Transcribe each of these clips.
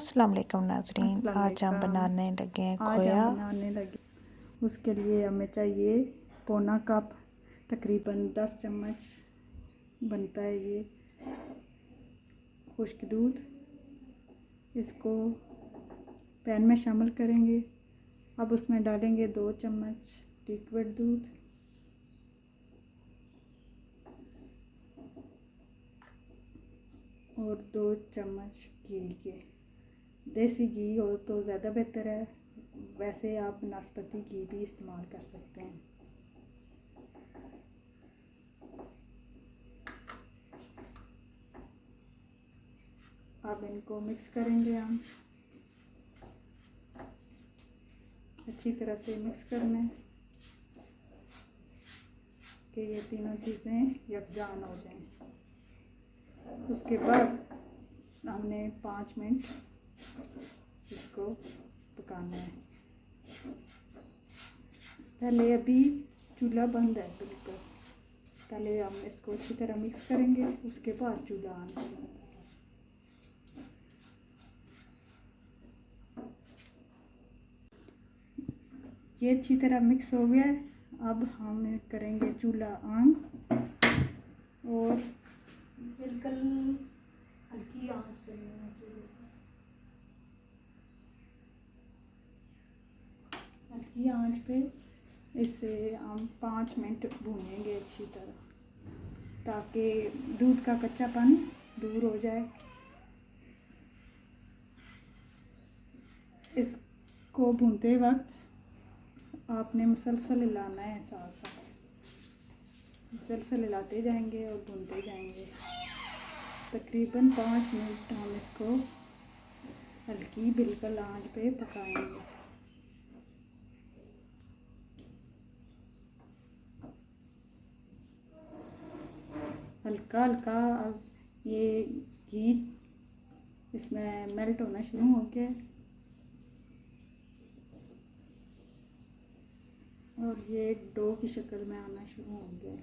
अस्सलाम वालेकुम नाज़रीन, आज हम बनाने लगे हैं खोया। उसके लिए हमें चाहिए पौना कप, तकरीबन 10 चम्मच बनता है ये खुश्क दूध। इसको पैन में शामिल करेंगे। अब उसमें डालेंगे 2 चम्मच लिक्विड दूध, और 2 चम्मच घी के। देसी घी हो तो ज़्यादा बेहतर है, वैसे आप नाशपाती घी भी इस्तेमाल कर सकते हैं। अब इनको मिक्स करेंगे हम, अच्छी तरह से मिक्स करना है कि ये तीनों चीज़ें यकजान हो जाएं। उसके बाद हमने 5 मिनट इसको पकाना है। पहले अभी चूल्हा बंद है बिल्कुल, पहले हम इसको अच्छी तरह मिक्स करेंगे, उसके बाद चूल्हा ऑन करेंगे। ये अच्छी तरह मिक्स हो गया है। अब हम करेंगे चूल्हा ऑन और बिल्कुल हल्की आंच करेंगे चूल्हे पर। हल्की आंच पे इसे हम 5 मिनट भूनेंगे अच्छी तरह, ताकि दूध का कच्चापन दूर हो जाए। इसको भूनते वक्त आपने मुसलसल हिलाना है, साथ साथ मुसलसल हिलाते जाएंगे और भूनते जाएंगे। तकरीबन 5 मिनट हम इसको हल्की बिल्कुल आंच पे पकाएंगे। हल्का हल्का अब ये घी इसमें मेल्ट होना शुरू हो गया और ये डो की शक्ल में आना शुरू हो गया।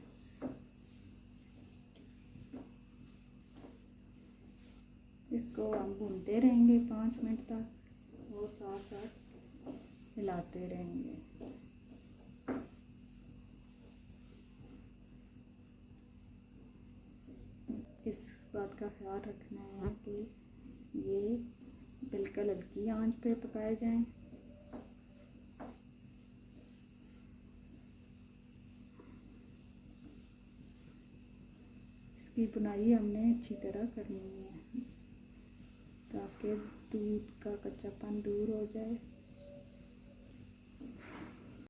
इसको हम भूनते रहेंगे 5 मिनट तक और साथ साथ हिलाते रहेंगे। इस बात का ख्याल रखना है कि ये बिल्कुल हल्की आंच पे पकाए जाएं। इसकी बुनाई हमने अच्छी तरह करनी है ताकि दूध का कच्चापन दूर हो जाए